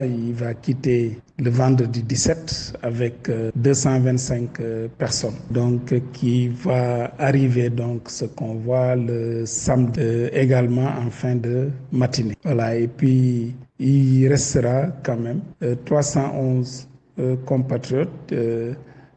Il va quitter le vendredi 17 avec 225 personnes. Donc, qui va arriver donc ce convoi le samedi également en fin de matinée. Voilà. Et puis, il restera quand même 311 compatriotes.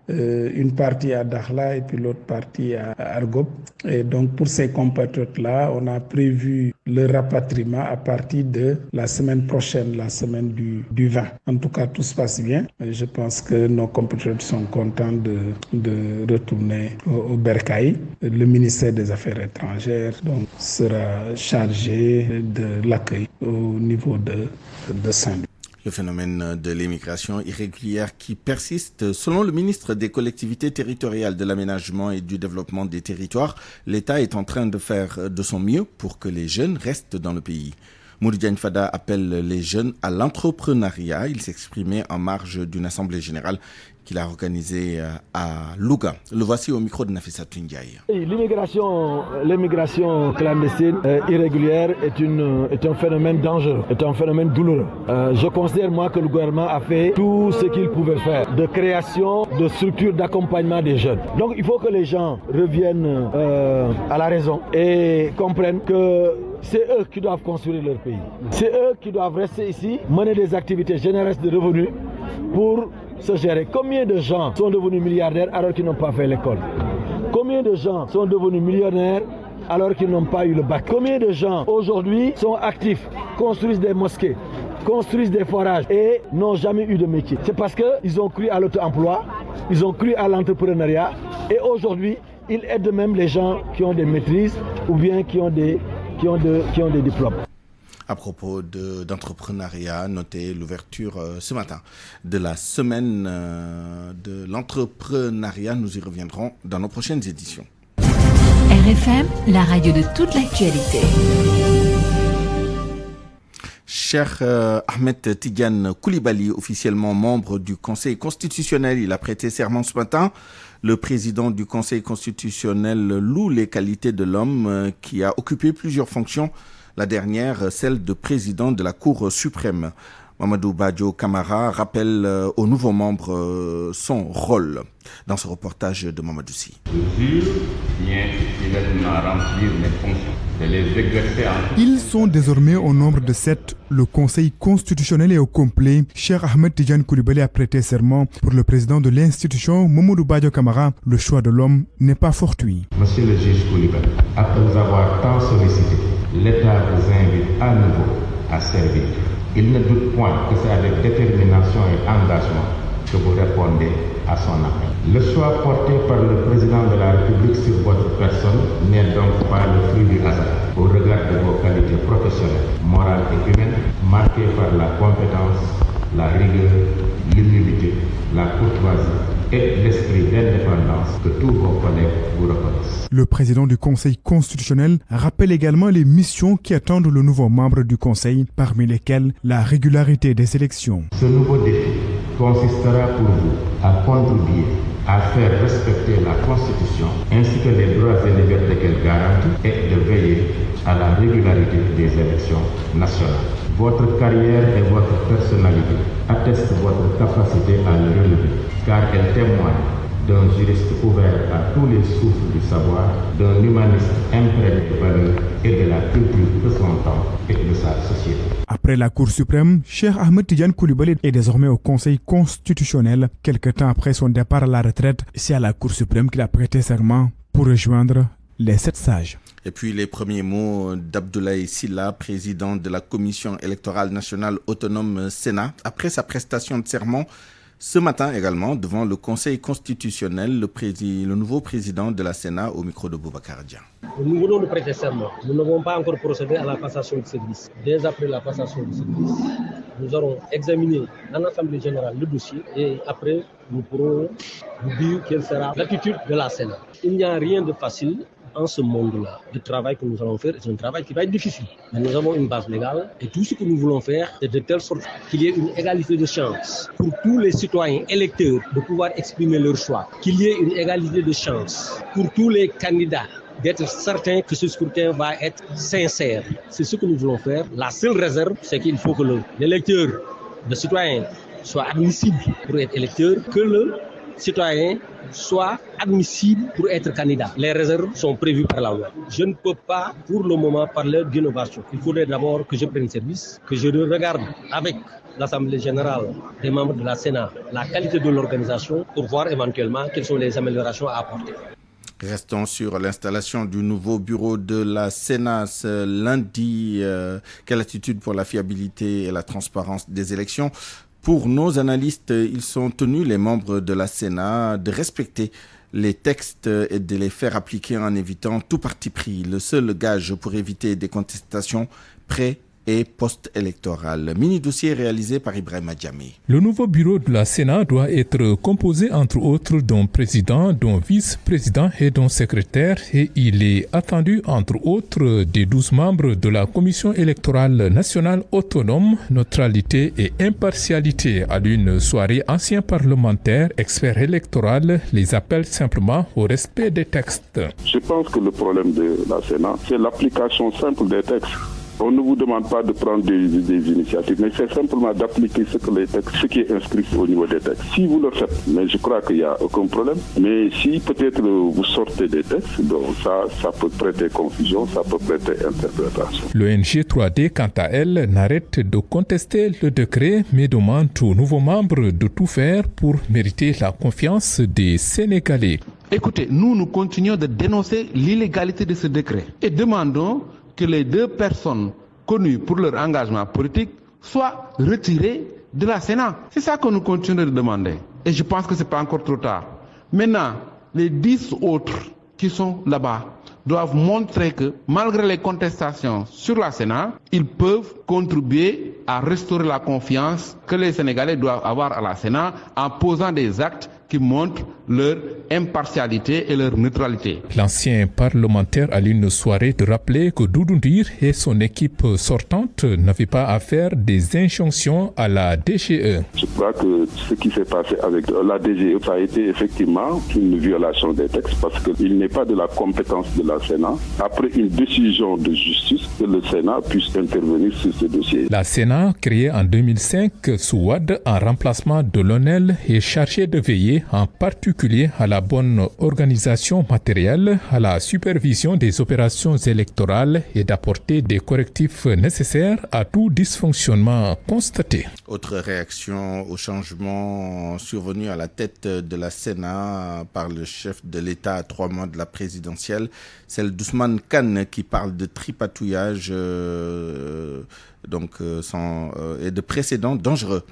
Une partie à Dakhla et puis l'autre partie à Argop. Et donc pour ces compatriotes-là, on a prévu le rapatriement à partir de la semaine prochaine, la semaine du 20. En tout cas, tout se passe bien. Je pense que nos compatriotes sont contents de retourner au Bercail. Le ministère des Affaires étrangères donc, sera chargé de l'accueil au niveau de Saint-Louis. Le phénomène de l'immigration irrégulière qui persiste. Selon le ministre des collectivités territoriales, de l'aménagement et du développement des territoires, l'État est en train de faire de son mieux pour que les jeunes restent dans le pays. Modou Diagne Fada appelle les jeunes à l'entrepreneuriat. Il s'exprimait en marge d'une assemblée générale qu'il a organisée à Louga. Le voici au micro de Nafissa Tundiaye. L'immigration clandestine irrégulière est un phénomène dangereux, est un phénomène douloureux. Je considère moi que le gouvernement a fait tout ce qu'il pouvait faire de création de structures d'accompagnement des jeunes. Donc il faut que les gens reviennent à la raison et comprennent que c'est eux qui doivent construire leur pays. C'est eux qui doivent rester ici, mener des activités génératrices de revenus pour se gérer. Combien de gens sont devenus milliardaires alors qu'ils n'ont pas fait l'école? Combien de gens sont devenus millionnaires alors qu'ils n'ont pas eu le bac? Combien de gens aujourd'hui sont actifs, construisent des mosquées, construisent des forages et n'ont jamais eu de métier? C'est parce qu'ils ont cru à l'auto-emploi, ils ont cru à l'entrepreneuriat et aujourd'hui, ils aident même les gens qui ont des maîtrises ou bien qui ont des diplômes. À propos d'entrepreneuriat, notez l'ouverture ce matin de la semaine de l'entrepreneuriat. Nous y reviendrons dans nos prochaines éditions. RFM, la radio de toute l'actualité. Cher Ahmed Tidiane Koulibaly, officiellement membre du Conseil constitutionnel, il a prêté serment ce matin. Le président du Conseil constitutionnel loue les qualités de l'homme qui a occupé plusieurs fonctions. La dernière, celle de président de la Cour suprême. Mamadou Badio Camara rappelle aux nouveaux membres son rôle. Dans ce reportage de Mamadou Sy. Je jure bien fidèlement remplir mes fonctions, de les exercer en... Ils sont désormais au nombre de 7. Le Conseil constitutionnel est au complet. Cheikh Ahmed Tidiane Koulibaly a prêté serment. Pour le président de l'institution, Mamadou Badio Camara, le choix de l'homme n'est pas fortuit. Monsieur le juge Koulibaly, après vous avoir tant sollicité, l'État vous invite à nouveau à servir. Il ne doute point que c'est avec détermination et engagement que vous répondez à son appel. Le choix porté par le président de la République sur votre personne n'est donc pas le fruit du hasard. Au regard de vos qualités professionnelles, morales et humaines, marquées par la compétence, la rigueur, l'humilité, la courtoisie et l'esprit d'indépendance que tous vos collègues vous reconnaissent. Le président du Conseil constitutionnel rappelle également les missions qui attendent le nouveau membre du Conseil, parmi lesquelles la régularité des élections. Ce nouveau défi consistera pour vous à contribuer à faire respecter la Constitution ainsi que les droits et libertés qu'elle garantit et de veiller à la régularité des élections nationales. Votre carrière et votre personnalité attestent votre capacité à le relever, car elle témoigne d'un juriste ouvert à tous les souffles du savoir, d'un humaniste imprégné de valeurs et de la culture de son temps et de sa société. Après la Cour suprême, Cheikh Ahmed Tidiane Koulibaly est désormais au Conseil constitutionnel. Quelque temps après son départ à la retraite, c'est à la Cour suprême qu'il a prêté serment pour rejoindre les 7 sages. Et puis les premiers mots d'Abdoulaye Sylla, président de la Commission électorale nationale autonome Sénat, après sa prestation de serment ce matin également devant le Conseil constitutionnel, le nouveau président de la Sénat au micro de Boubacar Dia. Nous venons de prêter serment. Nous n'avons pas encore procédé à la passation de service. Dès après la passation de service, nous aurons examiné en Assemblée générale le dossier et après nous pourrons vous dire quelle sera l'attitude de la Sénat. Il n'y a rien de facile en ce monde-là. Le travail que nous allons faire est un travail qui va être difficile. Mais nous avons une base légale et tout ce que nous voulons faire est de telle sorte qu'il y ait une égalité de chance pour tous les citoyens électeurs de pouvoir exprimer leur choix. Qu'il y ait une égalité de chance pour tous les candidats d'être certains que ce scrutin va être sincère. C'est ce que nous voulons faire. La seule réserve, c'est qu'il faut que l'électeur le citoyen soit admissible pour être électeur que le citoyen soit admissible pour être candidat. Les réserves sont prévues par la loi. Je ne peux pas pour le moment parler d'innovation. Il faudrait d'abord que je prenne service, que je regarde avec l'Assemblée générale des membres de la Sénat la qualité de l'organisation pour voir éventuellement quelles sont les améliorations à apporter. Restons sur l'installation du nouveau bureau de la Sénat ce lundi. Quelle attitude pour la fiabilité et la transparence des élections? Pour nos analystes, ils sont tenus, les membres de la Sénat, de respecter les textes et de les faire appliquer en évitant tout parti pris. Le seul gage pour éviter des contestations pré- et post-électorales. Mini-dossier réalisé par Ibrahim Adjami. Le nouveau bureau de la Sénat doit être composé entre autres d'un président, d'un vice-président et d'un secrétaire et il est attendu entre autres des 12 membres de la Commission électorale nationale autonome, neutralité et impartialité. À l'une soirée, anciens parlementaires, experts électoraux les appellent simplement au respect des textes. Je pense que le problème de la Sénat, c'est l'application simple des textes. On ne vous demande pas de prendre des initiatives, mais c'est simplement d'appliquer ce qui est inscrit au niveau des textes. Si vous le faites, mais je crois qu'il n'y a aucun problème. Mais si peut-être vous sortez des textes, donc ça peut prêter confusion, ça peut prêter interprétation. L'ONG 3D, quant à elle, n'arrête de contester le décret, mais demande aux nouveaux membres de tout faire pour mériter la confiance des Sénégalais. Écoutez, nous continuons de dénoncer l'illégalité de ce décret et demandons que les 2 personnes connues pour leur engagement politique soient retirées de la Sénat. C'est ça que nous continuons de demander. Et je pense que ce n'est pas encore trop tard. Maintenant, les 10 autres qui sont là-bas doivent montrer que, malgré les contestations sur la Sénat, ils peuvent contribuer à restaurer la confiance que les Sénégalais doivent avoir à la Sénat en posant des actes qui montrent leur impartialité et leur neutralité. L'ancien parlementaire a une soirée de rappeler que Doudou Ndir et son équipe sortante n'avaient pas à faire des injonctions à la DGE. Je crois que ce qui s'est passé avec la DGE, ça a été effectivement une violation des textes parce qu'il n'est pas de la compétence de la Sénat, après une décision de justice, que le Sénat puisse intervenir sur ce dossier. La Sénat, créée en 2005 sous Wade en remplacement de l'ONEL, est chargée de veiller en particulier à la bonne organisation matérielle, à la supervision des opérations électorales et d'apporter des correctifs nécessaires à tout dysfonctionnement constaté. Autre réaction au changement survenu à la tête de la Sénat par le chef de l'État à 3 mois de la présidentielle, celle d'Ousmane Kane qui parle de tripatouillage et de précédents dangereux.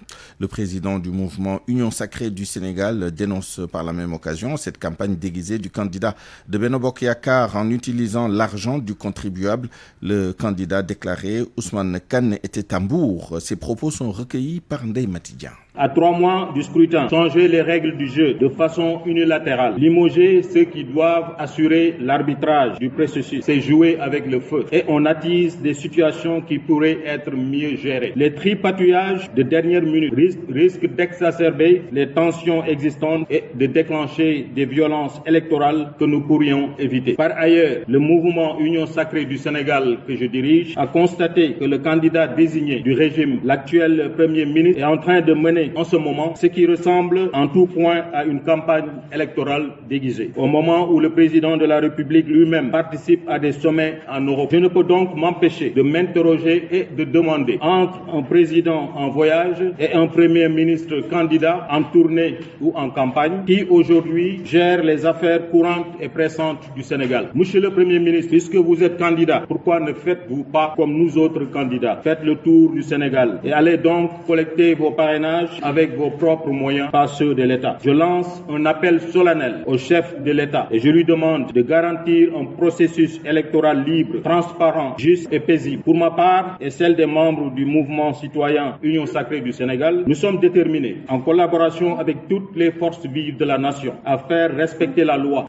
Le président du mouvement Union Sacrée du Sénégal dénonce par la même occasion cette campagne déguisée du candidat de Benno Bokk Yakaar en utilisant l'argent du contribuable. Le candidat déclaré Ousmane Kane était à Mbour. Ses propos sont recueillis par Ndeye Matidjan. À 3 mois du scrutin, changer les règles du jeu de façon unilatérale, limoger ceux qui doivent assurer l'arbitrage du processus, c'est jouer avec le feu. Et on attise des situations qui pourraient être mieux gérées. Les tripatouillages de dernière minute risquent d'exacerber les tensions existantes et de déclencher des violences électorales que nous pourrions éviter. Par ailleurs, le mouvement Union Sacrée du Sénégal que je dirige a constaté que le candidat désigné du régime, l'actuel Premier ministre, est en train de mener en ce moment ce qui ressemble en tout point à une campagne électorale déguisée. Au moment où le président de la République lui-même participe à des sommets en Europe, je ne peux donc m'empêcher de m'interroger et de demander entre un président en voyage et un premier ministre candidat en tournée ou en campagne qui aujourd'hui gère les affaires courantes et pressantes du Sénégal. Monsieur le Premier ministre, puisque vous êtes candidat, pourquoi ne faites-vous pas comme nous autres candidats? Faites le tour du Sénégal et allez donc collecter vos parrainages avec vos propres moyens, pas ceux de l'État. Je lance un appel solennel au chef de l'État et je lui demande de garantir un processus électoral libre, transparent, juste et paisible. Pour ma part et celle des membres du mouvement citoyen Union Sacrée du Sénégal, nous sommes déterminés, en collaboration avec toutes les forces vives de la nation, à faire respecter la loi.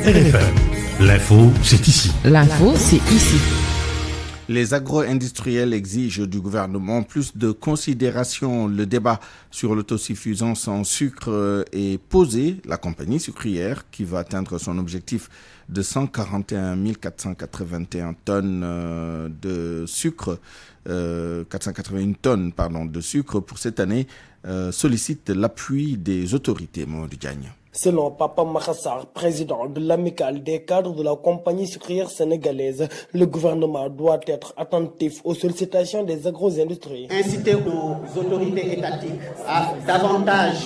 RFM, l'info, c'est ici. L'info, c'est ici. Les agro-industriels exigent du gouvernement plus de considération. Le débat sur l'autosuffisance en sucre est posé. La compagnie sucrière, qui va atteindre son objectif de 141 481 tonnes de sucre, 481 tonnes de sucre pour cette année, sollicite l'appui des autorités. Mamadou Diagne. Selon Papa Makassar, président de l'amicale des cadres de la compagnie sucrière sénégalaise, le gouvernement doit être attentif aux sollicitations des agro-industries. Inciter nos autorités étatiques à davantage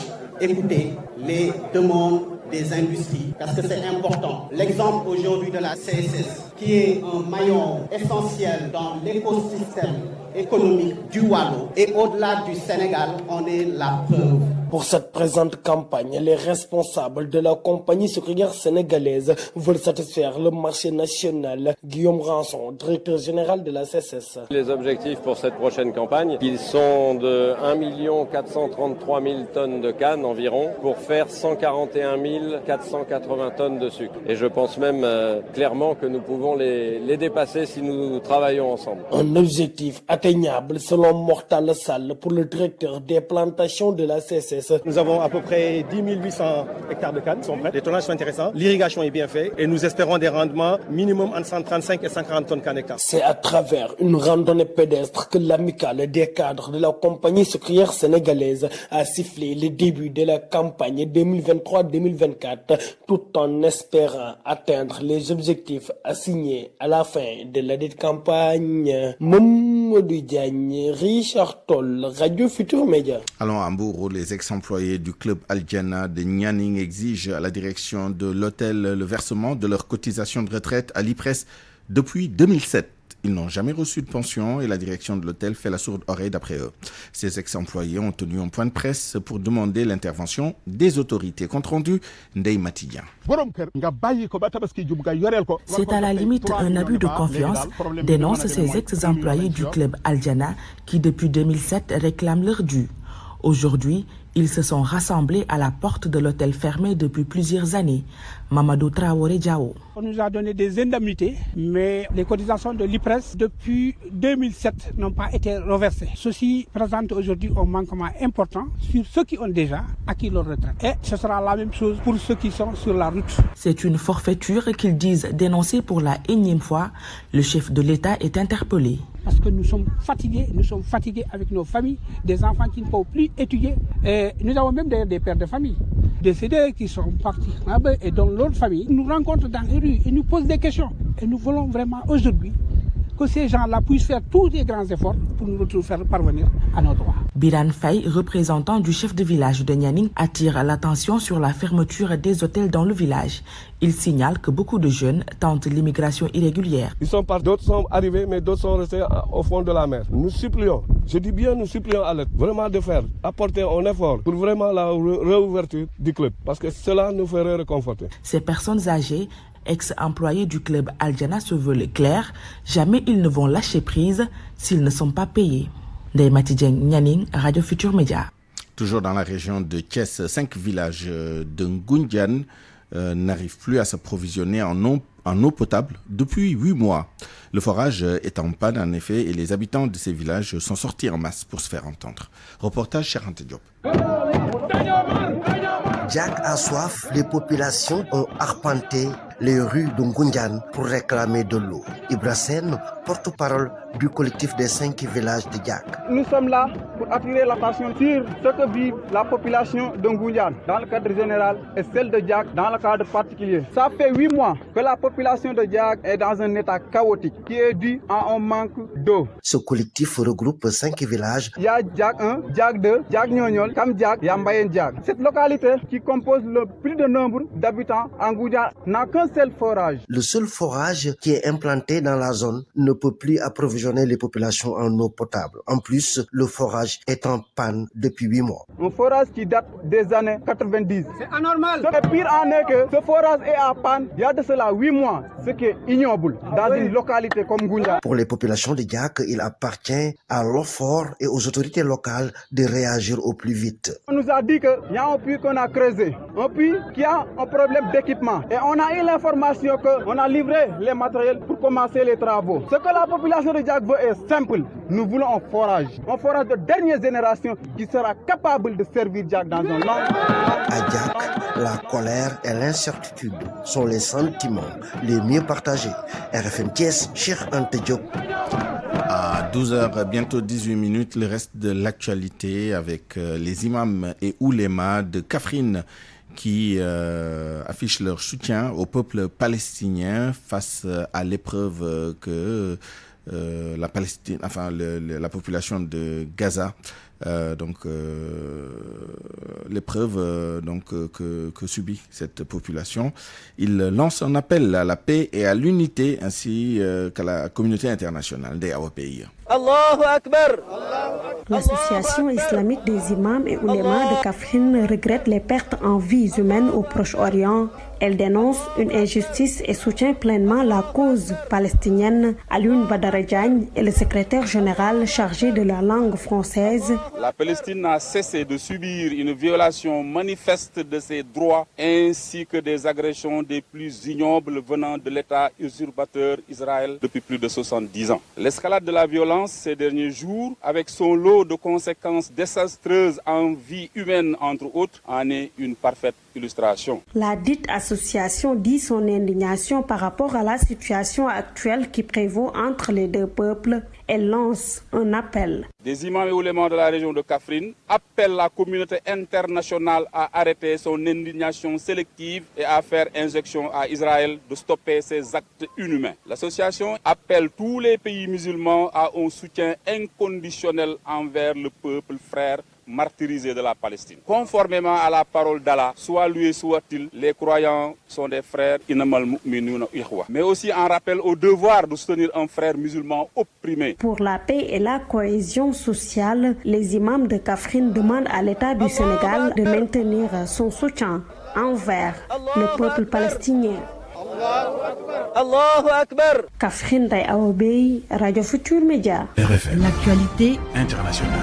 écouter les demandes des industries, parce que c'est important. L'exemple aujourd'hui de la CSS, qui est un maillon essentiel dans l'écosystème économique du Waalo et au-delà du Sénégal, on est la preuve. Pour cette présente campagne, les responsables de la compagnie sucrière sénégalaise veulent satisfaire le marché national. Guillaume Ranson, directeur général de la CSS. Les objectifs pour cette prochaine campagne, ils sont de 1 433 000 tonnes de canne environ pour faire 141 480 tonnes de sucre. Et je pense même clairement que nous pouvons les dépasser si nous travaillons ensemble. Un objectif atteignable selon Mortal Sall pour le directeur des plantations de la CSS. Nous avons à peu près 10 800 hectares de canne qui sont prêts. Les tonnages sont intéressants, l'irrigation est bien faite et nous espérons des rendements minimum entre 135 et 140 tonnes canne hectare. C'est à travers une randonnée pédestre que l'amicale des cadres de la compagnie sucrière sénégalaise a sifflé le début de la campagne 2023-2024 tout en espérant atteindre les objectifs assignés à la fin de la dite campagne. Mamadou Diagne, Richard Toll, Radio Futur Média. Allons à Mbourou, les ex-employés du club Al-Jana de Nianing exigent à la direction de l'hôtel le versement de leur cotisation de retraite à l'IPRES depuis 2007. Ils n'ont jamais reçu de pension et la direction de l'hôtel fait la sourde oreille d'après eux. Ces ex-employés ont tenu un point de presse pour demander l'intervention des autorités. Compte rendu, Ndeye Matidian. C'est à la limite un abus de confiance, dénoncent ces ex-employés du club Al-Jana qui depuis 2007 réclament leur dû. Aujourd'hui, ils se sont rassemblés à la porte de l'hôtel fermé depuis plusieurs années. Mamadou Traoré Diao. On nous a donné des indemnités, mais les cotisations de l'IPRES depuis 2007 n'ont pas été reversées. Ceci présente aujourd'hui un manquement important sur ceux qui ont déjà acquis leur retraite. Et ce sera la même chose pour ceux qui sont sur la route. C'est une forfaiture qu'ils disent dénoncer pour la énième fois. Le chef de l'État est interpellé. Parce que nous sommes fatigués avec nos familles, des enfants qui ne peuvent plus étudier. Et nous avons même des pères de famille décédés qui sont partis là-bas et dans leur famille nous rencontrent dans les rues et nous posent des questions. Et nous voulons vraiment aujourd'hui que ces gens-là puissent faire tous les grands efforts pour nous faire parvenir à nos droits. Biran Faye, représentant du chef de village de Nianing, attire l'attention sur la fermeture des hôtels dans le village. Il signale que beaucoup de jeunes tentent l'immigration irrégulière. Ils sont partis, d'autres sont arrivés, mais d'autres sont restés au fond de la mer. Nous supplions, je dis bien nous supplions à l'aide, vraiment de faire, apporter un effort pour vraiment la réouverture du club, parce que cela nous ferait réconforter. Ces personnes âgées, ex-employés du club Al-Jana, se veulent clairs, jamais ils ne vont lâcher prise s'ils ne sont pas payés. Ndeye Matidieng, Nianing, Radio Futur Média. Toujours dans la région de Thiès, 5 villages de Ngoundiane n'arrivent plus à s'approvisionner en eau potable depuis 8 mois. Le forage est en panne en effet et les habitants de ces villages sont sortis en masse pour se faire entendre. Reportage Charante Diop. Diack a soif, les populations ont arpenté les rues de Ngoundiane pour réclamer de l'eau. Ibrahim, porte-parole du collectif des 5 villages de Diack. Nous sommes là pour attirer l'attention sur ce que vit la population de Ngoundiane dans le cadre général et celle de Diack dans le cadre particulier. Ça fait 8 mois que la population de Diack est dans un état chaotique qui est dû à un manque d'eau. Ce collectif regroupe 5 villages. Il y a Diack 1, Diack 2, Diack Nyonyol, Kam Diack et Ambayen Diack. Cette localité qui compose le plus de nombre d'habitants en Ngoundiane n'a qu'un seul forage. Le seul forage qui est implanté dans la zone ne peut plus approvisionner les populations en eau potable. En plus, le forage est en panne depuis 8 mois. Un forage qui date des années 90. C'est anormal. Ce pire en est que ce forage est en panne il y a de cela 8 mois, ce qui est ignoble dans une localité comme Ngoundiane. Pour les populations de Diack, il appartient à l'OFOR et aux autorités locales de réagir au plus vite. On nous a dit qu'il y a un puits qu'on a creusé, un puits qui a un problème d'équipement. Et on a eu l'information qu'on a livré les matériels pour commencer les travaux. Ce que la population de Diack veut est simple. Nous voulons un forage de dernière génération qui sera capable de servir Diack dans un long. À Diack, la colère et l'incertitude sont les sentiments les mieux partagés. RFM Thiès, Cheikh Anta Diop. À 12h, bientôt 18 minutes, le reste de l'actualité avec les imams et oulémas de Kaffrine qui affichent leur soutien au peuple palestinien face à l'épreuve que la Palestine, enfin la population de Gaza, l'épreuve que subit cette population. Il lance un appel à la paix et à l'unité ainsi qu'à la communauté internationale des pays. Allahu Akbar. L'Association islamique des imams et oulémas de Kaffrine regrette les pertes en vies humaines au Proche-Orient. Elle dénonce une injustice et soutient pleinement la cause palestinienne. Alioune Badara Diagne est le secrétaire général chargé de la langue française. La Palestine n'a cessé de subir une violation manifeste de ses droits ainsi que des agressions des plus ignobles venant de l'État usurpateur Israël depuis plus de 70 ans. L'escalade de la violence ces derniers jours, avec son lot de conséquences désastreuses en vie humaine entre autres, en est une parfaite illustration. La dite association dit son indignation par rapport à la situation actuelle qui prévaut entre les deux peuples. Elle lance un appel. Des imams et oulémas de la région de Kaffrine appellent la communauté internationale à arrêter son indignation sélective et à faire injection à Israël de stopper ses actes inhumains. L'association appelle tous les pays musulmans à un soutien inconditionnel envers le peuple frère martyrisés de la Palestine. Conformément à la parole d'Allah, soit loué soit-il, les croyants sont des frères, mais aussi en rappel au devoir de soutenir un frère musulman opprimé. Pour la paix et la cohésion sociale, les imams de Kaffrine demandent à l'État du Sénégal de maintenir son soutien envers le peuple palestinien. Allahu Akbar. Kaffrine Day Aobey, Radio Futur Média. RFM. L'actualité internationale.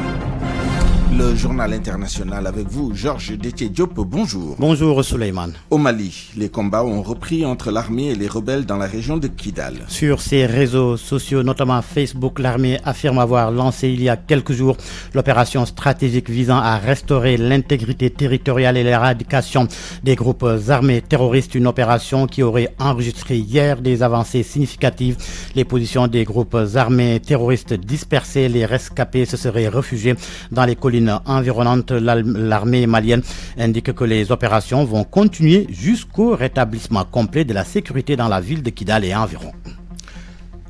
Le journal international avec vous, Georges Détié Diop, bonjour. Bonjour Souleymane. Au Mali, les combats ont repris entre l'armée et les rebelles dans la région de Kidal. Sur ses réseaux sociaux, notamment Facebook, l'armée affirme avoir lancé il y a quelques jours l'opération stratégique visant à restaurer l'intégrité territoriale et l'éradication des groupes armés terroristes. Une opération qui aurait enregistré hier des avancées significatives. Les positions des groupes armés terroristes dispersées, les rescapés se seraient réfugiés dans les collines environnantes. L'armée malienne indique que les opérations vont continuer jusqu'au rétablissement complet de la sécurité dans la ville de Kidal et environ.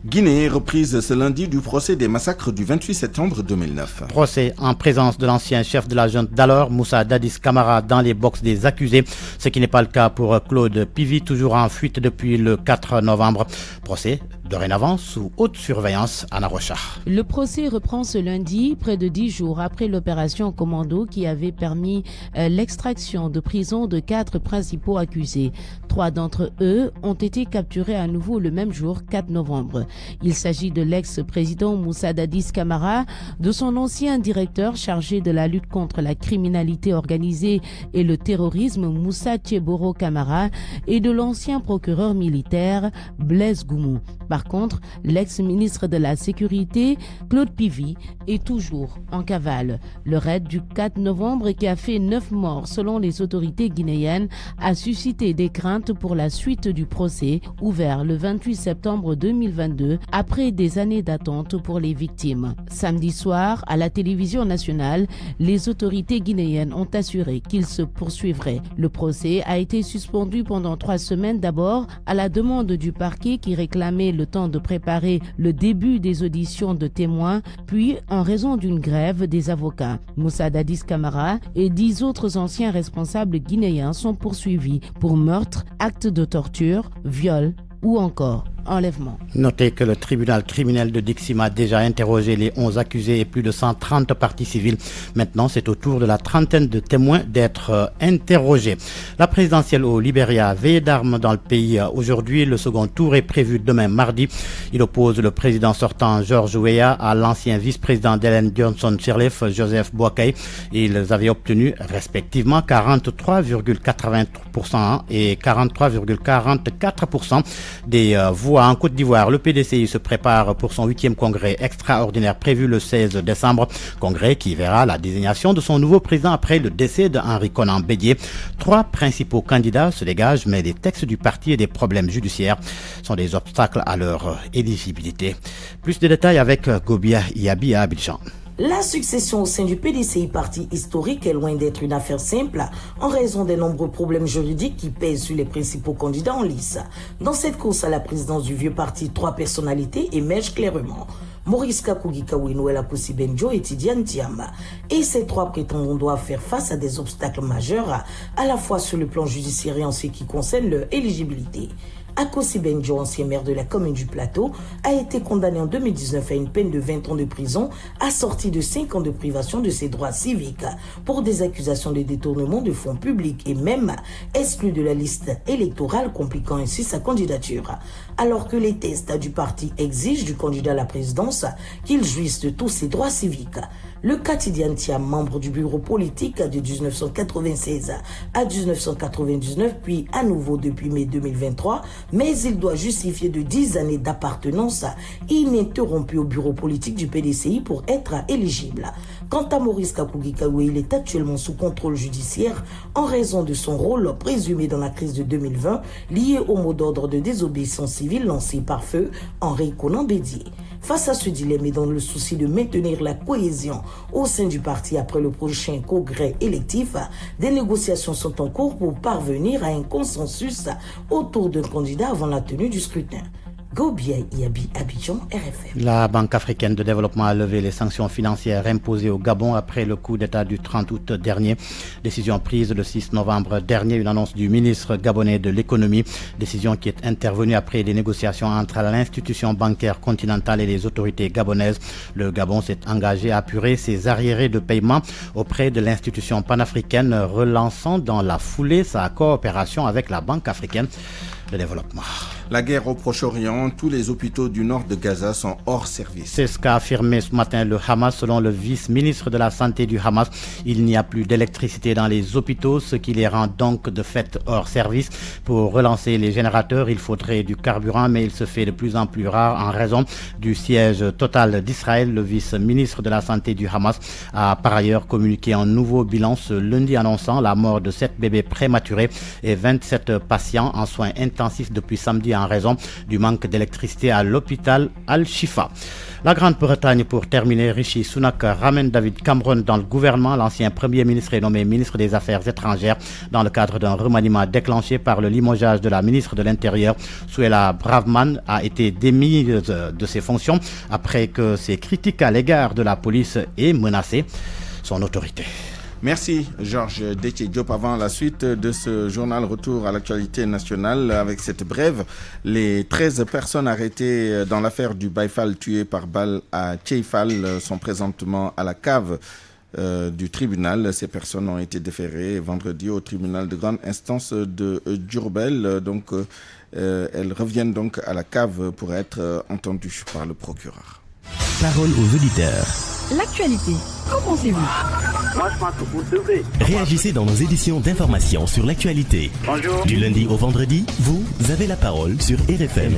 Guinée, reprise ce lundi du procès des massacres du 28 septembre 2009. Procès en présence de l'ancien chef de la junte d'alors, Moussa Dadis Camara, dans les boxes des accusés, ce qui n'est pas le cas pour Claude Pivy, toujours en fuite depuis le 4 novembre. Procès dorénavant sous haute surveillance à Narocha. Le procès reprend ce lundi, près de 10 jours après l'opération Commando qui avait permis l'extraction de prison de 4 principaux accusés. 3 d'entre eux ont été capturés à nouveau le même jour, 4 novembre. Il s'agit de l'ex-président Moussa Dadis Camara, de son ancien directeur chargé de la lutte contre la criminalité organisée et le terrorisme Moussa Tcheboro Camara et de l'ancien procureur militaire Blaise Goumou. Par contre, l'ex-ministre de la Sécurité, Claude Pivy, est toujours en cavale. Le raid du 4 novembre, qui a fait 9 morts selon les autorités guinéennes, a suscité des craintes pour la suite du procès, ouvert le 28 septembre 2022, après des années d'attente pour les victimes. Samedi soir, à la télévision nationale, les autorités guinéennes ont assuré qu'il se poursuivrait. Le procès a été suspendu pendant 3 semaines, d'abord à la demande du parquet qui réclamait le temps de préparer le début des auditions de témoins, puis en raison d'une grève des avocats. Moussa Dadis Camara et 10 autres anciens responsables guinéens sont poursuivis pour meurtre, actes de torture, viol ou encore enlèvement. Notez que le tribunal criminel de Dixim a déjà interrogé les 11 accusés et plus de 130 parties civiles. Maintenant, c'est au tour de la trentaine de témoins d'être interrogés. La présidentielle au Libéria, veillée d'armes dans le pays. Aujourd'hui, le second tour est prévu demain mardi. Il oppose le président sortant George Weah à l'ancien vice-président d'Ellen Johnson Sirleaf, Joseph Boakai. Ils avaient obtenu respectivement 43,83% et 43,44% des voix. En Côte d'Ivoire, le PDCI se prépare pour son 8e congrès extraordinaire prévu le 16 décembre. Congrès qui verra la désignation de son nouveau président après le décès d'Henri Konan Bédié. 3 principaux candidats se dégagent, mais les textes du parti et des problèmes judiciaires sont des obstacles à leur éligibilité. Plus de détails avec Gobia Yabi à Abidjan. La succession au sein du PDCI, parti historique, est loin d'être une affaire simple en raison des nombreux problèmes juridiques qui pèsent sur les principaux candidats en lice. Dans cette course à la présidence du vieux parti, 3 personnalités émergent clairement. Maurice Kakougi Kawinouela Koussi Benjo et Tidiane Tiam. Et ces 3 prétendants doivent faire face à des obstacles majeurs, à la fois sur le plan judiciaire et en ce qui concerne leur éligibilité. Akossi Benjo, ancien maire de la commune du Plateau, a été condamné en 2019 à une peine de 20 ans de prison, assortie de 5 ans de privation de ses droits civiques pour des accusations de détournement de fonds publics et même exclu de la liste électorale, compliquant ainsi sa candidature. Alors que les tests du parti exigent du candidat à la présidence qu'il jouisse de tous ses droits civiques. Le Tidiane Tiam, membre du bureau politique de 1996 à 1999, puis à nouveau depuis mai 2023, mais il doit justifier de 10 années d'appartenance ininterrompue au bureau politique du PDCI pour être éligible. Quant à Maurice Kakougi Kawé, il est actuellement sous contrôle judiciaire en raison de son rôle présumé dans la crise de 2020 lié au mot d'ordre de désobéissance civile lancé par feu Henri Konan Bédié. Face à ce dilemme et dans le souci de maintenir la cohésion au sein du parti après le prochain congrès électif, des négociations sont en cours pour parvenir à un consensus autour d'un candidat avant la tenue du scrutin. Gobia Yabi, Abidjan, RFM. La Banque africaine de développement a levé les sanctions financières imposées au Gabon après le coup d'État du 30 août dernier. Décision prise le 6 novembre dernier, une annonce du ministre gabonais de l'économie. Décision qui est intervenue après des négociations entre l'institution bancaire continentale et les autorités gabonaises. Le Gabon s'est engagé à apurer ses arriérés de paiement auprès de l'institution panafricaine, relançant dans la foulée sa coopération avec la Banque africaine de développement. La guerre au Proche-Orient, tous les hôpitaux du nord de Gaza sont hors service. C'est ce qu'a affirmé ce matin le Hamas. Selon le vice-ministre de la Santé du Hamas, il n'y a plus d'électricité dans les hôpitaux, ce qui les rend donc de fait hors service. Pour relancer les générateurs, il faudrait du carburant, mais il se fait de plus en plus rare en raison du siège total d'Israël. Le vice-ministre de la Santé du Hamas a par ailleurs communiqué un nouveau bilan ce lundi annonçant la mort de 7 bébés prématurés et 27 patients en soins intensifs depuis samedi en raison du manque d'électricité à l'hôpital Al-Shifa. La Grande-Bretagne, pour terminer, Rishi Sunak ramène David Cameron dans le gouvernement. L'ancien Premier ministre est nommé ministre des Affaires étrangères dans le cadre d'un remaniement déclenché par le limogeage de la ministre de l'Intérieur. Suella Braverman a été démise de ses fonctions après que ses critiques à l'égard de la police aient menacé son autorité. Merci Georges Détié Diop. Avant la suite de ce journal, retour à l'actualité nationale avec cette brève. Les 13 personnes arrêtées dans l'affaire du Baïfal tué par balle à Tcheifal sont présentement à la cave du tribunal. Ces personnes ont été déférées vendredi au tribunal de grande instance de Diourbel. Donc elles reviennent donc à la cave pour être entendues par le procureur. Parole aux auditeurs. L'actualité, qu'en pensez-vous? Moi, je pense que vous devez. Réagissez dans nos éditions d'information sur l'actualité. Bonjour. Du lundi au vendredi, vous avez la parole sur RFM.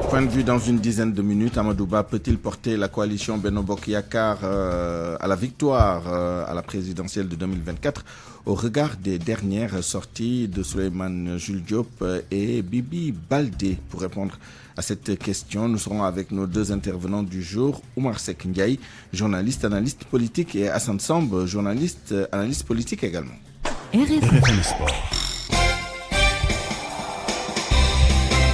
Point de vue dans une dizaine de minutes. Amadouba peut-il porter la coalition Benno Bokk Yakaar à la victoire à la présidentielle de 2024 au regard des dernières sorties de Souleymane Jules Diop et Bibi Baldé? Pour répondre à cette question, nous serons avec nos deux intervenants du jour, Oumar Seck Ndiaye, journaliste, analyste politique, et Hassan Samb, journaliste, analyste politique également. RFM Sport.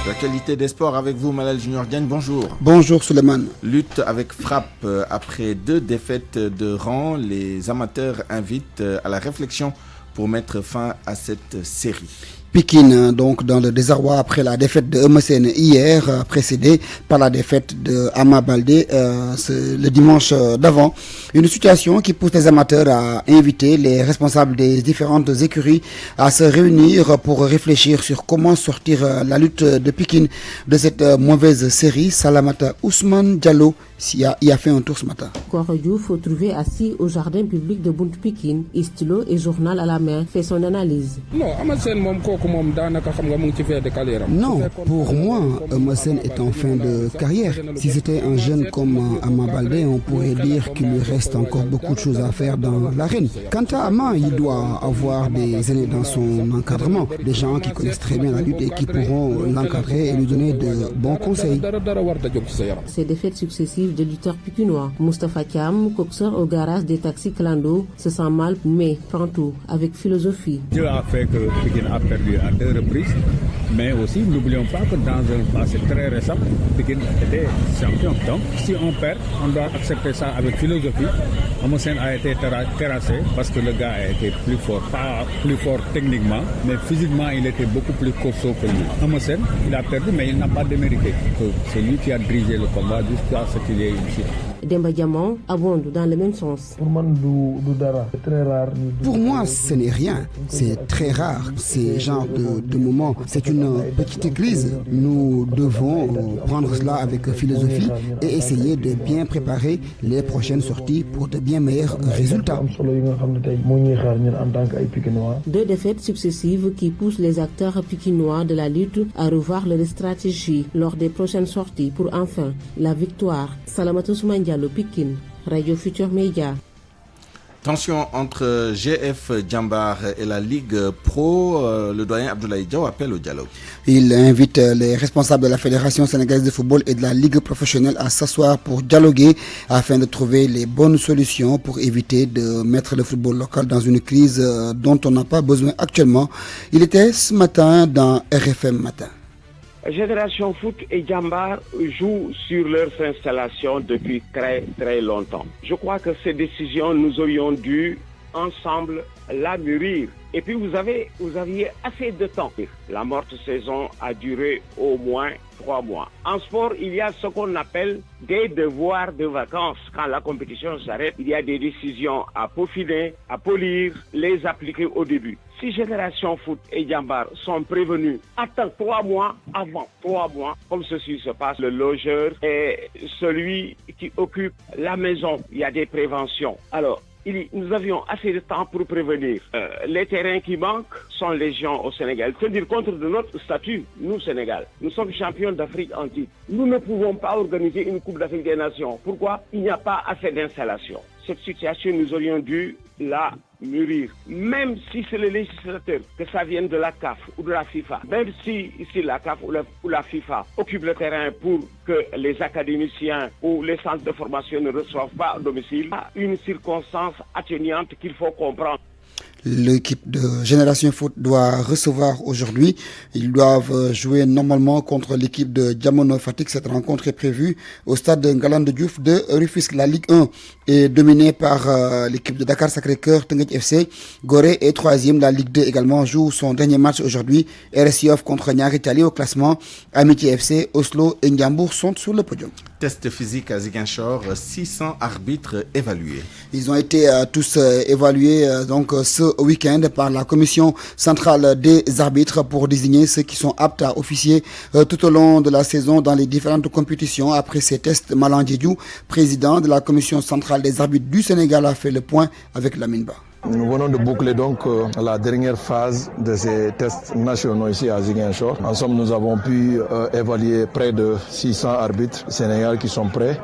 L'actualité des sports avec vous, Malal Junior Diagne, bonjour. Bonjour Souleymane. Lutte avec frappe. Après 2 défaites de rang, les amateurs invitent à la réflexion pour mettre fin à cette série. Pikine, donc dans le désarroi après la défaite de Eumeu Sène hier, précédée par la défaite de Ama Baldé le dimanche d'avant. Une situation qui pousse les amateurs à inviter les responsables des différentes écuries à se réunir pour réfléchir sur comment sortir la lutte de Pikine de cette mauvaise série. Salamata Ousmane Diallo y a fait un tour ce matin. Diouf, trouvé assis au jardin public de Buntu Pikine, stylo et journal à la main, fait son analyse. Non, pour moi, Eumeu Sène est en fin de carrière. Si c'était un jeune comme Ama Baldé, on pourrait dire qu'il lui reste encore beaucoup de choses à faire dans l'arène. Quant à Ama, il doit avoir des aînés dans son encadrement, des gens qui connaissent très bien la lutte et qui pourront l'encadrer et lui donner de bons conseils. Ces défaites successives de lutteurs pikinois, Moustapha Thiam, coxeur au garage des taxis Clando, se sent mal mais prend tout avec philosophie. Dieu a fait que Pikine a perdu à 2 reprises, mais aussi n'oublions pas que dans un passé très récent, Pikine était champion. Donc si on perd, on doit accepter ça avec philosophie. Eumeu Sène a été terrassé parce que le gars a été plus fort, pas plus fort techniquement, mais physiquement il était beaucoup plus costaud que lui. Eumeu Sène, il a perdu mais il n'a pas démérité. C'est lui qui a dirigé le combat jusqu'à ce qu'il ait réussi. Demba Diamant abonde dans le même sens. Pour moi, ce n'est rien. C'est très rare, ces genres de moments. C'est une petite crise. Nous devons prendre cela avec philosophie et essayer de bien préparer les prochaines sorties pour de bien meilleurs résultats. 2 défaites successives qui poussent les acteurs pikinois de la lutte à revoir leur stratégie lors des prochaines sorties pour enfin la victoire. Salamatou Ousmane Diallo, Pikine, Radio Futur Média. Tension entre GF Djambar et la Ligue Pro, le doyen Abdoulaye Diaw appelle au dialogue. Il invite les responsables de la Fédération sénégalaise de football et de la Ligue professionnelle à s'asseoir pour dialoguer afin de trouver les bonnes solutions pour éviter de mettre le football local dans une crise dont on n'a pas besoin actuellement. Il était ce matin dans RFM Matin. Génération Foot et Djambar jouent sur leurs installations depuis très très longtemps. Je crois que ces décisions, nous aurions dû ensemble la mûrir. Et puis vous aviez assez de temps. La morte saison a duré au moins 3 mois. En sport, il y a ce qu'on appelle des devoirs de vacances. Quand la compétition s'arrête, il y a des décisions à peaufiner, à polir, les appliquer au début. Si Génération Foot et Djambar sont prévenus, attends 3 mois avant, 3 mois, comme ceci se passe, le logeur est celui qui occupe la maison. Il y a des préventions. Alors, nous avions assez de temps pour prévenir. Les terrains qui manquent sont légion au Sénégal. C'est-à-dire contre de notre statut, nous, Sénégal. Nous sommes champions d'Afrique en titre. Nous ne pouvons pas organiser une Coupe d'Afrique des Nations. Pourquoi? Il n'y a pas assez d'installations. Cette situation, nous aurions dû la mûrir. Même si c'est le législateur, que ça vienne de la CAF ou de la FIFA, même si la CAF ou la FIFA occupe le terrain pour que les académiciens ou les centres de formation ne reçoivent pas à domicile, une circonstance atténuante qu'il faut comprendre. L'équipe de Génération Foot doit recevoir aujourd'hui. Ils doivent jouer normalement contre l'équipe de Diamono Fatick. Cette rencontre est prévue au stade Ngalandou Diouf de Rufisque. La Ligue 1 est dominée par l'équipe de Dakar Sacré-Cœur, Teungueth FC. Gorée est 3e. La Ligue 2 également joue son dernier match aujourd'hui. RS Yoff contre Niary Tally au classement. Amitié FC, Oslo et Ndiambour sont sur le podium. Test physique à Ziguinchor, 600 arbitres évalués. Ils ont été tous évalués donc ce week-end par la commission centrale des arbitres pour désigner ceux qui sont aptes à officier tout au long de la saison dans les différentes compétitions. Après ces tests, Malang Diédhiou, président de la commission centrale des arbitres du Sénégal, a fait le point avec Lamine Ba. Nous venons de boucler donc la dernière phase de ces tests nationaux ici à Ziguinchor. En somme, nous avons pu évaluer près de 600 arbitres sénégalais qui sont prêts,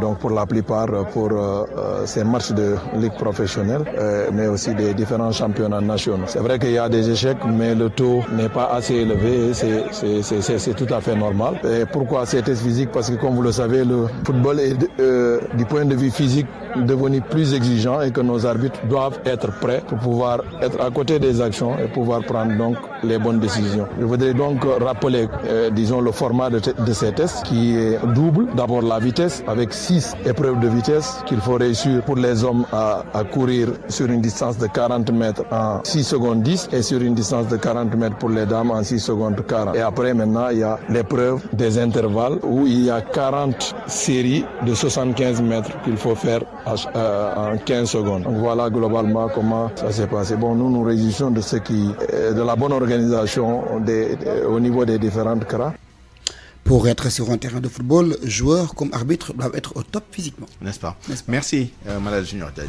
donc pour la plupart pour ces matchs de ligue professionnelle, mais aussi des différents championnats nationaux. C'est vrai qu'il y a des échecs, mais le taux n'est pas assez élevé, c'est tout à fait normal. Et pourquoi ces tests physiques? Parce que comme vous le savez, le football est du point de vue physique devenu plus exigeant et que nos arbitres doivent être prêts pour pouvoir être à côté des actions et pouvoir prendre donc les bonnes décisions. Je voudrais donc rappeler, disons, le format de ces tests qui est double. D'abord la vitesse avec 6 épreuves de vitesse qu'il faut réussir pour les hommes à courir sur une distance de 40 mètres en 6 secondes 10 et sur une distance de 40 mètres pour les dames en 6 secondes 40. Et après maintenant il y a l'épreuve des intervalles où il y a 40 séries de 75 mètres qu'il faut faire en 15 secondes. Donc voilà globalement comment ça s'est passé. Bon, nous nous réjouissons de de la bonne organisation au niveau des différentes CRA. Pour être sur un terrain de football, joueurs comme arbitres doivent être au top physiquement. N'est-ce pas? Merci, Malal Junior Diagne.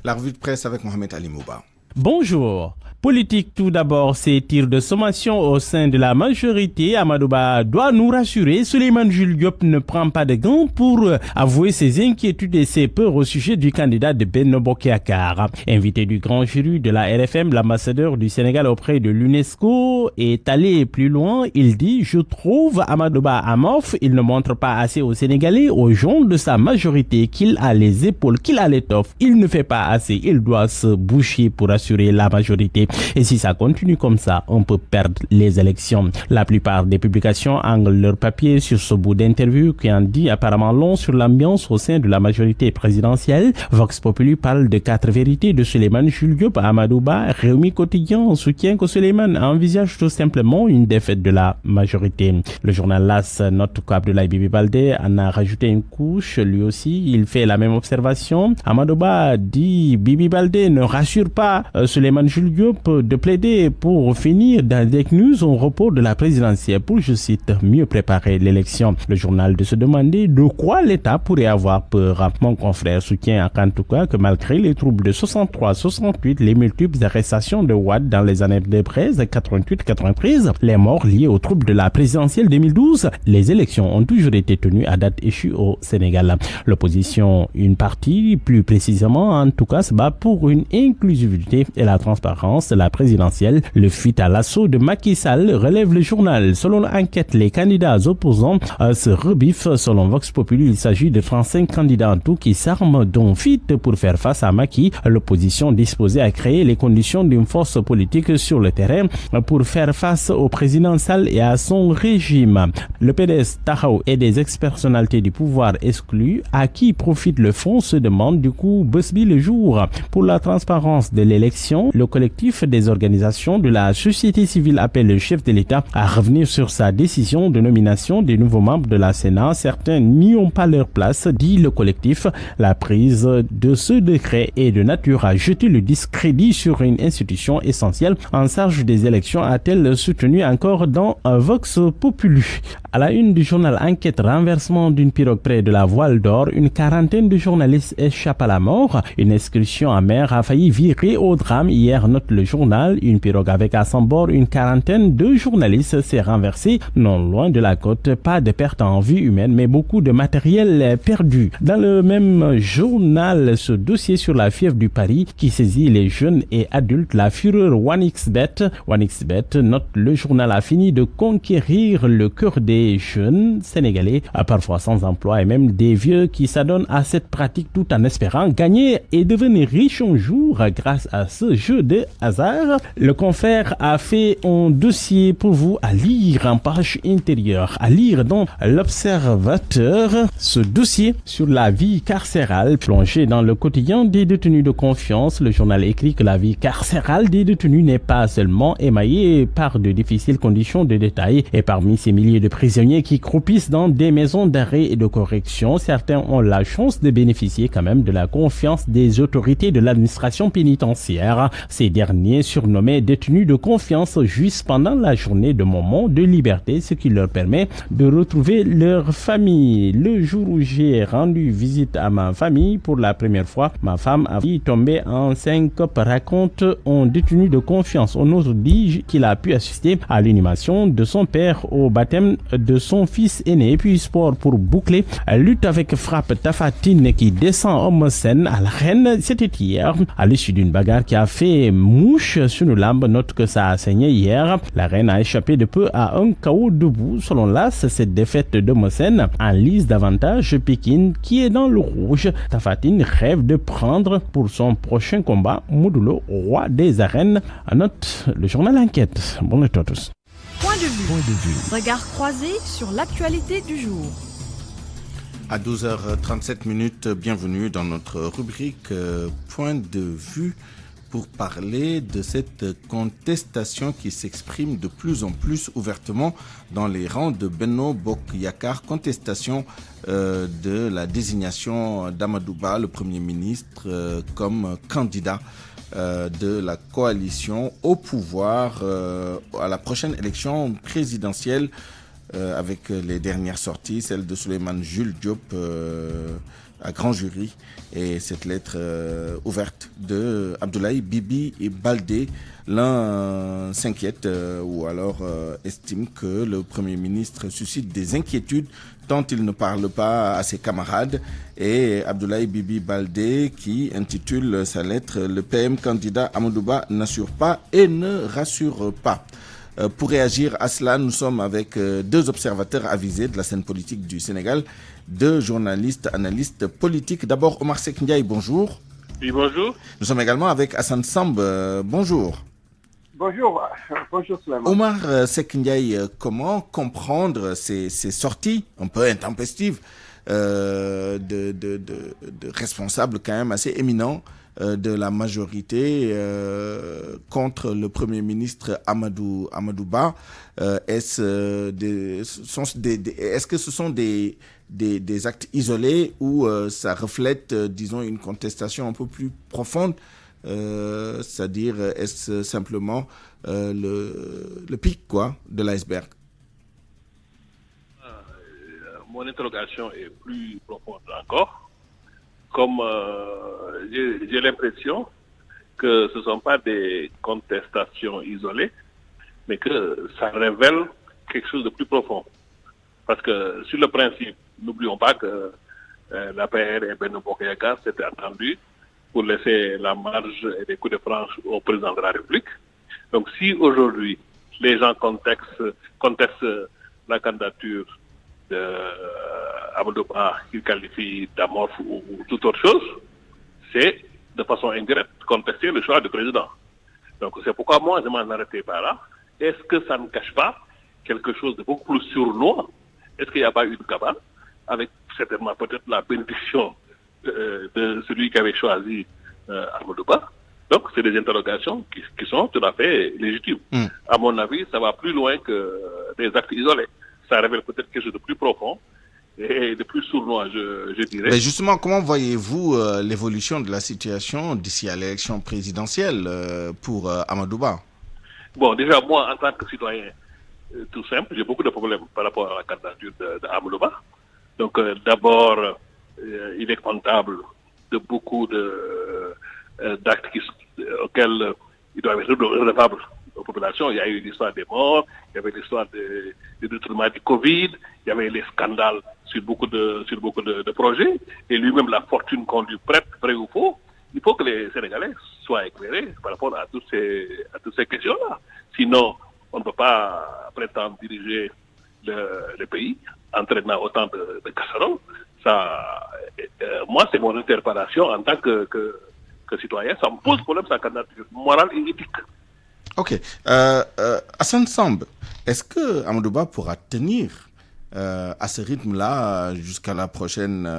La revue de presse avec Mohamed Ali Mouba. Bonjour. Politique tout d'abord, ces tirs de sommation au sein de la majorité. Amadou Ba doit nous rassurer. Souleymane Jules Diop ne prend pas de gants pour avouer ses inquiétudes et ses peurs au sujet du candidat de Benno Bokk Yakaar. Invité du grand jury de la RFM, l'ambassadeur du Sénégal auprès de l'UNESCO est allé plus loin. Il dit: je trouve Amadou Ba amorphe. Il ne montre pas assez aux Sénégalais, aux gens de sa majorité, qu'il a les épaules, qu'il a l'étoffe. Il ne fait pas assez. Il doit se boucher pour assurer la majorité. Et si ça continue comme ça, on peut perdre les élections. La plupart des publications anglent leur papier sur ce bout d'interview qui en dit apparemment long sur l'ambiance au sein de la majorité présidentielle. Vox Populi parle de 4 vérités de Souleymane Jules Diop à Amadou Ba. Rewmi Quotidien soutient que Souleymane envisage tout simplement une défaite de la majorité. Le journal LAS note qu'Abdoulaye Bibi Baldé en a rajouté une couche. Lui aussi, il fait la même observation. Amadou Ba dit: Bibi Baldé ne rassure pas Souleymane Jules Diop de plaider pour finir dans des news en report de la présidentielle pour, je cite, mieux préparer l'élection. Le journal de se demander de quoi l'État pourrait avoir peur. Mon confrère soutient en tout cas que malgré les troubles de 63-68, les multiples arrestations de Wade dans les années de presse 88-93, les morts liés aux troubles de la présidentielle 2012, les élections ont toujours été tenues à date échue au Sénégal. L'opposition, une partie plus précisément en tout cas, se bat pour une inclusivité et la transparence de la présidentielle. Le fuite à l'assaut de Macky Sall, relève le journal. Selon l'enquête, les candidats opposants se rebiffent. Selon Vox Populi, il s'agit de 35 candidats en tout qui s'arment dont fuite pour faire face à Macky. L'opposition disposée à créer les conditions d'une force politique sur le terrain pour faire face au président Sall et à son régime. Le PDS, Taxaw et des ex-personnalités du pouvoir exclus. À qui profite le fond, se demande du coup Busby le jour. Pour la transparence de l'élection, le collectif des organisations de la société civile appelle le chef de l'État à revenir sur sa décision de nomination des nouveaux membres de la Sénat. Certains n'y ont pas leur place, dit le collectif. La prise de ce décret est de nature à jeter le discrédit sur une institution essentielle en charge des élections, a-t-elle soutenu encore dans Vox Populi. À la une du journal Enquête, renversement d'une pirogue près de la Voile d'Or, une quarantaine de journalistes échappent à la mort. Une excursion en mer a failli virer au drame hier, note le journal. Une pirogue avec à son bord une quarantaine de journalistes s'est renversée non loin de la côte. Pas de perte en vie humaine, mais beaucoup de matériel perdu. Dans le même journal, ce dossier sur la fièvre du Paris qui saisit les jeunes et adultes, la fureur OneXBet. OneXBet, note le journal, a fini de conquérir le cœur des jeunes sénégalais, parfois sans emploi, et même des vieux qui s'adonnent à cette pratique tout en espérant gagner et devenir riches un jour grâce à ce jeu de hasard. Le confrère a fait un dossier pour vous à lire en page intérieure, à lire dans l'Observateur, ce dossier sur la vie carcérale plongé dans le quotidien des détenus de confiance. Le journal écrit que la vie carcérale des détenus n'est pas seulement émaillée par de difficiles conditions de détail, et parmi ces milliers de prisonniers qui croupissent dans des maisons d'arrêt et de correction, certains ont la chance de bénéficier quand même de la confiance des autorités de l'administration pénitentiaire. Ces derniers, surnommés détenus de confiance, jouissent pendant la journée de moments de liberté, ce qui leur permet de retrouver leur famille. Le jour où j'ai rendu visite à ma famille pour la première fois, ma femme a tombé en syncope, raconte un détenu de confiance. On nous dit qu'il a pu assister à l'inhumation de son père au baptême de son fils aîné. Et puis sport pour boucler, lutte avec frappe Tapha Tine qui descend Eumeu Sène à l'arène. C'était hier à l'issue d'une bagarre qui a fait mouche sur nos lambes. Note que ça a saigné hier. La reine a échappé de peu à un KO debout. Selon l'AS, cette défaite d'Eumeu Sène enlise davantage Pékin qui est dans le rouge. Tapha Tine rêve de prendre pour son prochain combat Modou Lô, roi des arènes. À note le journal Enquête. Bonne nuit à tous. Point de vue. Regard croisé sur l'actualité du jour. À 12h37, bienvenue dans notre rubrique Point de vue pour parler de cette contestation qui s'exprime de plus en plus ouvertement dans les rangs de Benno Bokk Yakaar, contestation de la désignation d'Amadou Ba, le Premier ministre, comme candidat de la coalition au pouvoir à la prochaine élection présidentielle, avec les dernières sorties, celle de Souleymane Jules Diop à grand jury, et cette lettre ouverte de Abdoulaye Bibi Baldé. L'un s'inquiète ou alors estime que le Premier ministre suscite des inquiétudes tant il ne parle pas à ses camarades, et Abdoulaye Bibi Baldé qui intitule sa lettre « Le PM candidat Amadou Ba n'assure pas et ne rassure pas ». Pour réagir à cela, nous sommes avec deux observateurs avisés de la scène politique du Sénégal, deux journalistes, analystes politiques. D'abord, Omar Seck Ndiaye, bonjour. Oui, bonjour. Nous sommes également avec Hassan Samb, bonjour. Bonjour, bonjour Souleymane. Omar Seck Ndiaye, comment comprendre ces sorties un peu intempestives de responsables quand même assez éminents de la majorité contre le Premier ministre Amadou Ba? Est-ce que ce sont des actes isolés ou ça reflète, disons, une contestation un peu plus profonde? C'est-à-dire, est-ce simplement le pic de l'iceberg? Mon interrogation est plus profonde encore. Comme j'ai l'impression que ce ne sont pas des contestations isolées, mais que ça révèle quelque chose de plus profond. Parce que sur le principe, n'oublions pas que l'APR et Benno Bokk Yakaar s'étaient attendus pour laisser la marge et des coups de franche au président de la République. Donc si aujourd'hui les gens contestent la candidature Amadou Ba, qu'il qualifie d'amorphe ou toute autre chose, c'est de façon indirecte contester le choix du président. Donc c'est pourquoi moi je m'en arrêtais par là. Est-ce que ça ne cache pas quelque chose de beaucoup plus sournois? Est-ce qu'il n'y a pas eu de cabane avec certainement peut-être la bénédiction de celui qui avait choisi Amadou Ba? Donc c'est des interrogations qui sont tout à fait légitimes. À mon avis, ça va plus loin que des actes isolés. Ça révèle peut-être quelque chose de plus profond et de plus sournois, je dirais. Mais justement, comment voyez-vous l'évolution de la situation d'ici à l'élection présidentielle pour Amadou Ba? Bon, déjà, moi, en tant que citoyen, tout simple, j'ai beaucoup de problèmes par rapport à la candidature d'Amadou Ba. Donc, d'abord, il est comptable de beaucoup d'actes auxquels il doit être redevable aux populations. Il y a eu l'histoire des morts, il y avait l'histoire du détournement du Covid, il y avait les scandales sur beaucoup de projets, et lui-même la fortune qu'on lui prête, vrai ou faux. Il faut que les Sénégalais soient éclairés par rapport à toutes ces questions-là. Sinon, on ne peut pas prétendre diriger le pays en traînant autant de casseroles. Moi, c'est mon interpellation en tant que citoyen. Ça me pose problème, sa candidature morale et éthique. Ok. Hassan Samb, est-ce que Amadou Ba pourra tenir à ce rythme-là jusqu'à la prochaine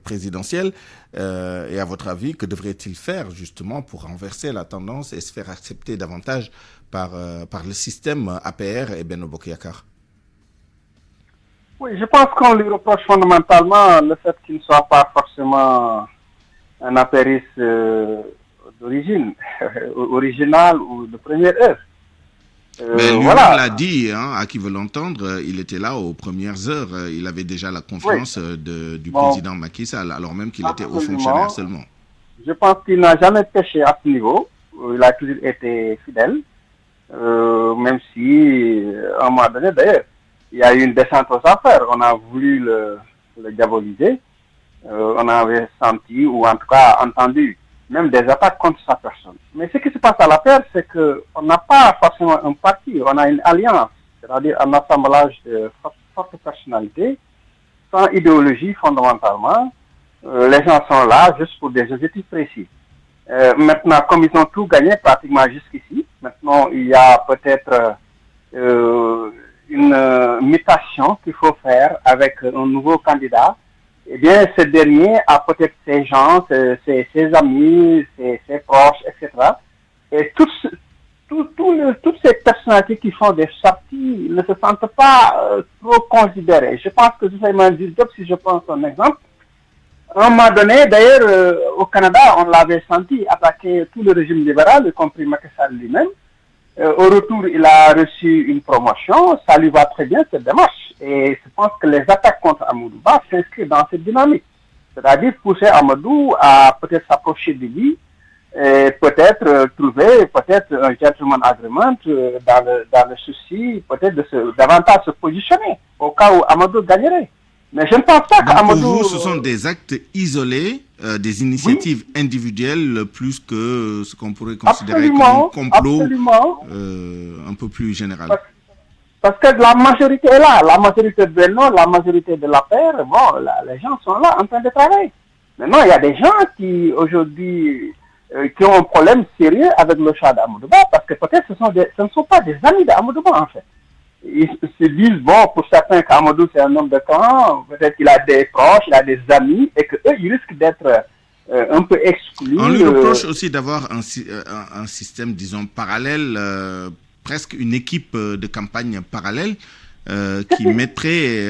présidentielle et à votre avis, que devrait-il faire justement pour renverser la tendance et se faire accepter davantage par le système APR et Benno Bokk Yakaar? Oui, je pense qu'on lui reproche fondamentalement le fait qu'il ne soit pas forcément un apériste d'origine, original ou de première heure. Mais lui-même l'a dit, à qui veut l'entendre, il était là aux premières heures, il avait déjà la confiance du président Macky Sall, alors même qu'il était haut fonctionnaire seulement. Je pense qu'il n'a jamais péché à ce niveau, il a toujours été fidèle, même si, à un moment donné d'ailleurs, il y a eu une descente aux affaires. On a voulu le diaboliser. On avait senti, ou en tout cas entendu, même des attaques contre sa personne. Mais ce qui se passe à l'APR, c'est qu'on n'a pas forcément un parti, on a une alliance, c'est-à-dire un assemblage de fortes personnalités, sans idéologie fondamentalement. Les gens sont là juste pour des objectifs précis. Maintenant, comme ils ont tout gagné pratiquement jusqu'ici, maintenant il y a peut-être une mutation qu'il faut faire avec un nouveau candidat. Eh bien, ce dernier a peut-être ses gens, ses amis, ses proches, etc. Et toutes ces personnalités qui font des sorties ne se sentent pas trop considérées. Je pense que Souleymane Jules Diop, si je prends son exemple, à un moment donné, d'ailleurs, au Canada, on l'avait senti attaquer tout le régime libéral, y compris Macky Sall lui-même. Au retour, il a reçu une promotion, ça lui va très bien, cette démarche. Et je pense que les attaques contre Amadou Ba s'inscrivent dans cette dynamique. C'est-à-dire pousser Amadou à peut-être s'approcher de lui, et peut-être trouver peut-être un gentleman agreement dans le souci, peut-être davantage se positionner, au cas où Amadou gagnerait. Mais je ne pense pas qu'Amadou... Pour vous, ce sont des actes isolés, des initiatives individuelles, plus que ce qu'on pourrait considérer comme un complot un peu plus général. Parce que la majorité est là, la majorité de Benno, la majorité de l'APR, bon, les gens sont là en train de travailler. Maintenant, il y a des gens qui, aujourd'hui, qui ont un problème sérieux avec le choix d'Amadou Ba, parce que peut-être ce ne sont pas des amis d'Amadou Ba, en fait. Ils se disent, bon, pour certains, qu'Amadou, c'est un homme de camp, peut-être qu'il a des proches, il a des amis, et qu'eux, ils risquent d'être un peu exclus. On lui reproche aussi d'avoir un système, disons, parallèle, presque une équipe de campagne parallèle, qui mettrait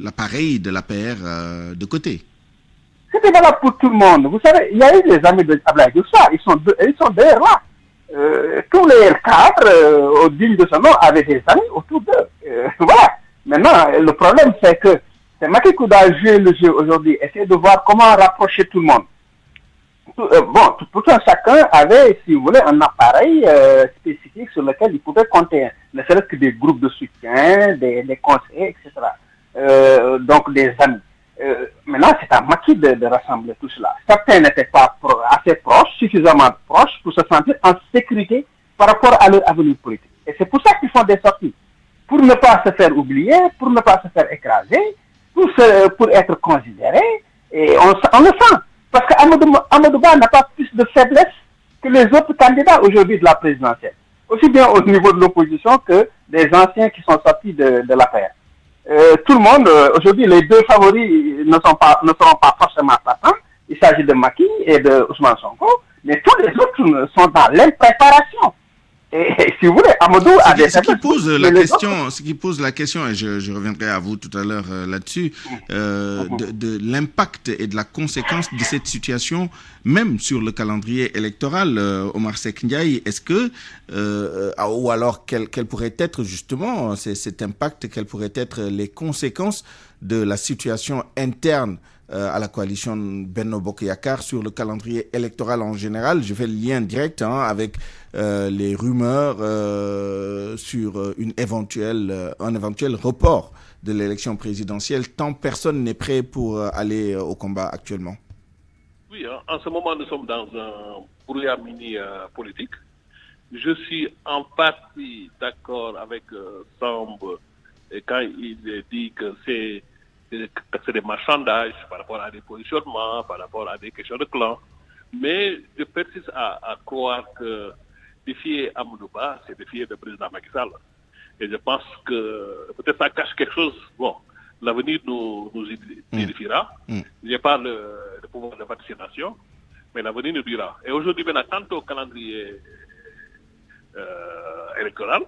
l'appareil de l'APR de côté. C'était valable pour tout le monde. Vous savez, il y a eu des amis de Abdoulaye Diouf Sarr, ils sont d'ailleurs là. Tous les cadres au digne de ce nom avaient des amis autour d'eux. Voilà. Maintenant, le problème, c'est que c'est Macky qui doit jouer le jeu aujourd'hui, essayer de voir comment rapprocher tout le monde. Tout un chacun avait, si vous voulez, un appareil spécifique sur lequel il pouvait compter, ne serait-ce que des groupes de soutien, des conseillers, etc. Donc des amis. Maintenant, c'est à Macky de rassembler tout cela. Certains n'étaient pas assez proches, suffisamment proches pour se sentir en sécurité par rapport à leur avenir politique. Et c'est pour ça qu'ils font des sorties. Pour ne pas se faire oublier, pour ne pas se faire écraser, pour être considérés. Et on le sent. Parce qu'Amadou Ba n'a pas plus de faiblesse que les autres candidats aujourd'hui de la présidentielle. Aussi bien au niveau de l'opposition que des anciens qui sont sortis de l'APR. Tout le monde, aujourd'hui, les deux favoris ne seront pas forcément partants. Il s'agit de Macky et de Ousmane Sonko, mais tous les autres sont dans l'impréparation. Et si vous voulez, Amadou a des... Ce qui pose la question, et je reviendrai à vous tout à l'heure là-dessus, de l'impact et de la conséquence de cette situation, même sur le calendrier électoral, Omar Seck Ndiaye, est-ce que, ou alors quel pourrait être justement cet impact, quelles pourraient être les conséquences de la situation interne à la coalition Benno Bokk Yakaar sur le calendrier électoral en général? Je fais le lien direct avec les rumeurs sur un éventuel report de l'élection présidentielle, tant personne n'est prêt pour aller au combat actuellement. Oui, en ce moment, nous sommes dans un brouillard mini-politique. Je suis en partie d'accord avec Samb quand il dit que c'est des marchandages par rapport à des positionnements, par rapport à des questions de clan. Mais je persiste à croire que défier Amadou Ba, c'est défier le président Macky Sall. Et je pense que peut-être ça cache quelque chose. Bon, l'avenir nous identifiera. Je n'ai pas le pouvoir de vaccination, mais l'avenir nous dira. Et aujourd'hui, maintenant, quant au calendrier électoral,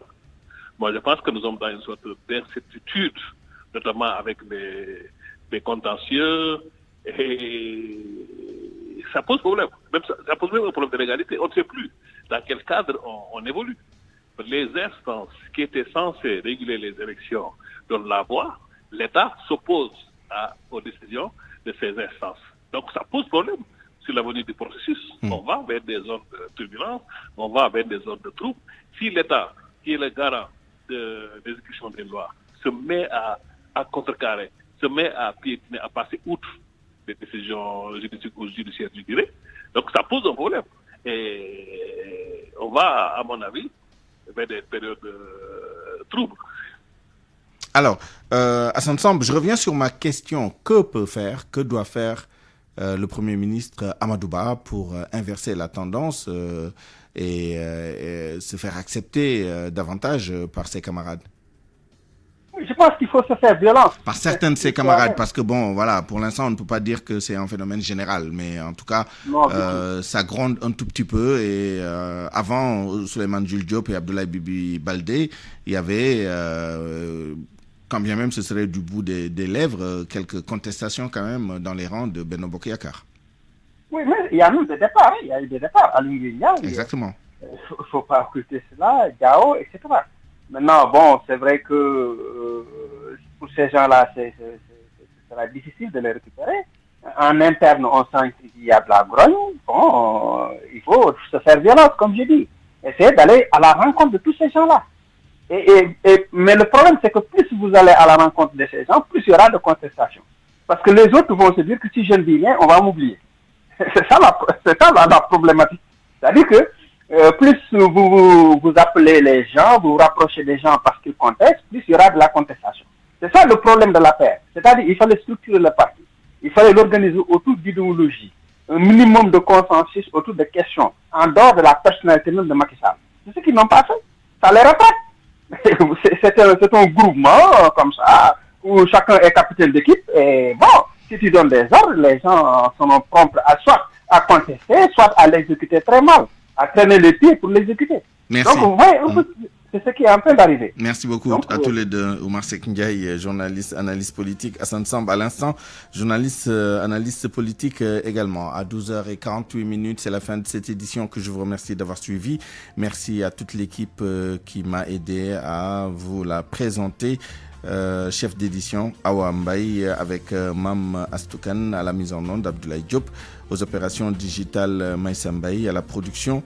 moi je pense que nous sommes dans une sorte d'incertitude, notamment avec les contentieux, et ça pose problème. Même ça pose même un problème de l'égalité. On ne sait plus dans quel cadre on évolue. Les instances qui étaient censées réguler les élections donnent la voix, l'État s'oppose aux décisions de ces instances. Donc ça pose problème sur l'avenir du processus. On va vers des zones de turbulence, on va vers des zones de troubles. Si l'État, qui est le garant d'exécution des lois se met à contrecarrer, se met à piétiner, à passer outre les décisions judiciaires, je dirais. Donc ça pose un problème. Et on va, à mon avis, vers des périodes troubles. Alors, Hassan Samb, je reviens sur ma question. Que doit faire le Premier ministre Amadou Ba pour inverser la tendance et se faire accepter davantage par ses camarades? Je pense qu'il faut se faire violence. Par certains de ses camarades, parce que bon, voilà, pour l'instant, on ne peut pas dire que c'est un phénomène général, mais en tout cas, ça gronde un tout petit peu. Et avant Souleymane Jules Diop et Abdoulaye Bibi Baldé, il y avait, quand bien même ce serait du bout des lèvres, quelques contestations quand même dans les rangs de Benno Bokk Yakaar. Oui, mais il y a eu des départs, il y a eu des départs. Exactement. Il ne faut pas occulter cela, Gao, etc. Maintenant, bon, c'est vrai que pour ces gens-là, ce sera difficile de les récupérer. En interne, on sent qu'il y a de la grogne. Bon, il faut se faire violence, comme je dis. Essayer d'aller à la rencontre de tous ces gens-là. Mais le problème, c'est que plus vous allez à la rencontre de ces gens, plus il y aura de contestations. Parce que les autres vont se dire que si je ne dis rien, on va m'oublier. C'est ça la problématique. C'est-à-dire que plus vous appelez les gens, vous vous rapprochez des gens parce qu'ils contestent, plus il y aura de la contestation. C'est ça le problème de la paix. C'est-à-dire qu'il fallait structurer le parti. Il fallait l'organiser autour d'idéologie. Un minimum de consensus autour de questions, en dehors de la personnalité même de Macky Sall. C'est ce qu'ils n'ont pas fait. Ça les répète. C'est un groupement comme ça, où chacun est capitaine d'équipe. Et bon, si tu donnes des ordres, les gens sont prompts soit à contester, soit à l'exécuter très mal, à traîner les pieds pour l'exécuter. Merci. Donc, vous voyez, c'est ce qui est en train d'arriver. Merci beaucoup à tous les deux. Oumar Seck Ndiaye, journaliste, analyste politique. Hassan Samb, à l'instant, journaliste, analyste politique également. À 12h48, c'est la fin de cette édition que je vous remercie d'avoir suivi. Merci à toute l'équipe qui m'a aidé à vous la présenter. Chef d'édition Awa Mbaye avec Mam Astoukan à la mise en onde, Abdoulaye Diop aux opérations digitales, Maïssa Mbaye à la production,